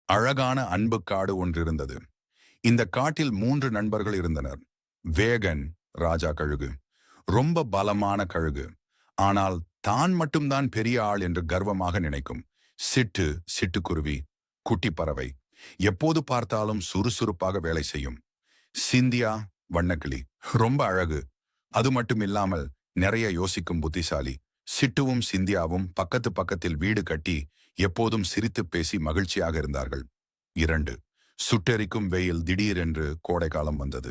அழகான அன்பு காடு ஒன்றிருந்தது. இந்த காட்டில் 3 நண்பர்கள் இருந்தனர். வேகன் ராஜா கழுகு, ரொம்ப பலமான கழுகு, ஆனால் தான் மட்டும்தான் பெரிய ஆள் என்று கர்வமாக நினைக்கும். சிட்டு சிட்டுக்குருவி, குட்டி பறவை, எப்போது பார்த்தாலும் சுறுசுறுப்பாக வேலை செய்யும். சிந்தியா வண்ணக்கிளி, ரொம்ப அழகு, அது மட்டும் இல்லாமல் நிறைய யோசிக்கும் புத்திசாலி. சிட்டுவும் சிந்தியாவும் பக்கத்து பக்கத்தில் வீடு கட்டி எப்போதும் சிரித்து பேசி மகிழ்ச்சியாக இருந்தார்கள். 2. சுட்டெரிக்கும் வெயில். திடீரென்று கோடைக்காலம் வந்தது.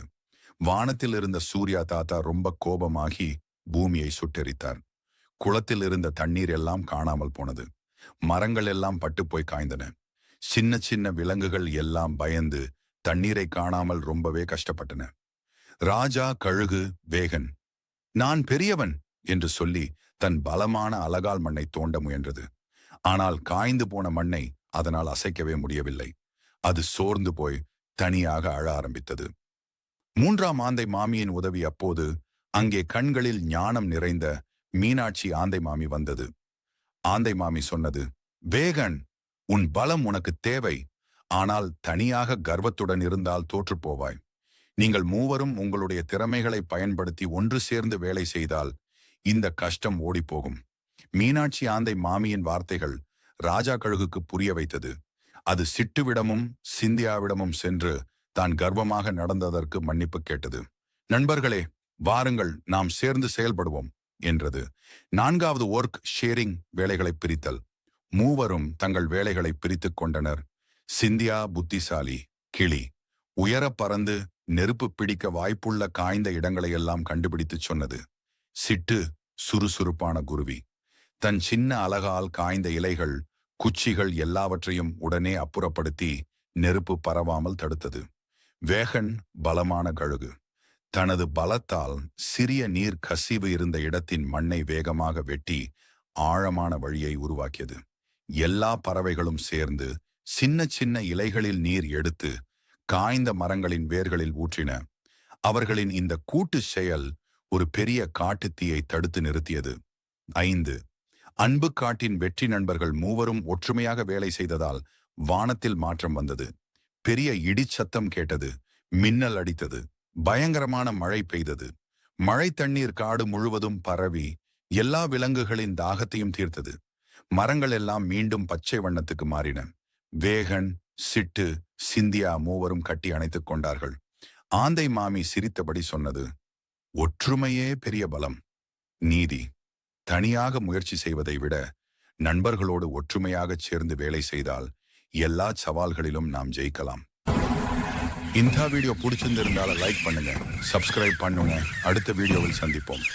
வானத்தில் இருந்த சூர்யா தாத்தா ரொம்ப கோபமாகி பூமியை சுட்டெரித்தார். குளத்தில் இருந்த தண்ணீர் எல்லாம் காணாமல் போனது. மரங்கள் எல்லாம் பட்டுப்போய் காய்ந்தன. சின்ன சின்ன விலங்குகள் எல்லாம் பயந்து தண்ணீரை காணாமல் ரொம்பவே கஷ்டப்பட்டன. ராஜா கழுகு வேகன், நான் பெரியவன் என்று சொல்லி தன் பலமான அலகால் மண்ணை தோண்ட முயன்றது. ஆனால் காய்ந்து போன மண்ணை அதனால் அசைக்கவே முடியவில்லை. அது சோர்ந்து போய் தனியாக அழ ஆரம்பித்தது. 3ஆம் ஆந்தை மாமியின் உதவி. அப்போது அங்கே கண்களில் ஞானம் நிறைந்த மீனாட்சி ஆந்தை மாமி வந்தது. ஆந்தை மாமி சொன்னது, வேகன், உன் பலம் உனக்கு தேவை. ஆனால் தனியாக கர்வத்துடன் இருந்தால் தோற்றுப்போவாய். நீங்கள் மூவரும் உங்களுடைய திறமைகளை பயன்படுத்தி ஒன்று சேர்ந்து வேலை செய்தால் இந்த கஷ்டம் ஓடிப்போகும். மீனாட்சி ஆந்தை மாமியின் வார்த்தைகள் ராஜா கழுகுக்கு புரிய வைத்தது. அது சிட்டுவிடமும் சிந்தியாவிடமும் சென்று தான் கர்வமாக நடந்ததற்கு மன்னிப்பு கேட்டது. நண்பர்களே, வாருங்கள், நாம் சேர்ந்து செயல்படுவோம் என்றது. 4வது ஒர்க் ஷேரிங், வேலைகளை பிரித்தல். மூவரும் தங்கள் வேலைகளை பிரித்துக் கொண்டனர். சிந்தியா புத்திசாலி கிளி, உயர பறந்து நெருப்பு பிடிக்க வாய்ப்புள்ள காய்ந்த இடங்களையெல்லாம் கண்டுபிடித்து சொன்னது. சிட்டு சுறுசுறுப்பான குருவி, தன் சின்ன அலகால் காய்ந்த இலைகள், குச்சிகள் எல்லாவற்றையும் உடனே அப்புறப்படுத்தி நெருப்பு பரவாமல் தடுத்தது. வேகன் பலமான கழுகு, தனது பலத்தால் சிறிய நீர் கசிவு இருந்த இடத்தின் மண்ணை வேகமாக வெட்டி ஆழமான வழியை உருவாக்கியது. எல்லா பறவைகளும் சேர்ந்து சின்ன சின்ன இலைகளில் நீர் எடுத்து காய்ந்த மரங்களின் வேர்களில் ஊற்றின. அவர்களின் இந்த கூட்டு செயல் ஒரு பெரிய காட்டுத்தீயை தடுத்து நிறுத்தியது. 5. அன்பு காட்டின் வெற்றி. நண்பர்கள் மூவரும் ஒற்றுமையாக வேலை செய்ததால் வானத்தில் மாற்றம் வந்தது. பெரிய இடிச்சத்தம் கேட்டது. மின்னல் அடித்தது. பயங்கரமான மழை பெய்தது. மழை தண்ணீர் காடு முழுவதும் பரவி எல்லா விலங்குகளின் தாகத்தையும் தீர்த்தது. மரங்கள் எல்லாம் மீண்டும் பச்சை வண்ணத்துக்கு மாறின. வேகன், சிட்டு, சிந்தியா மூவரும் கட்டி அணைத்துக் கொண்டார்கள். ஆந்தை மாமி சிரித்தபடி சொன்னது, ஒற்றுமையே பெரிய பலம். நீதி, தனியாக முயற்சி செய்வதை விட நண்பர்களோடு ஒற்றுமையாகச் சேர்ந்து வேலை செய்தால் எல்லா சவால்களிலும் நாம் ஜெயிக்கலாம். இந்த வீடியோ பிடிச்சிருந்திருந்தால லைக் பண்ணுங்க, சப்ஸ்கிரைப் பண்ணுங்க. அடுத்த வீடியோவில் சந்திப்போம்.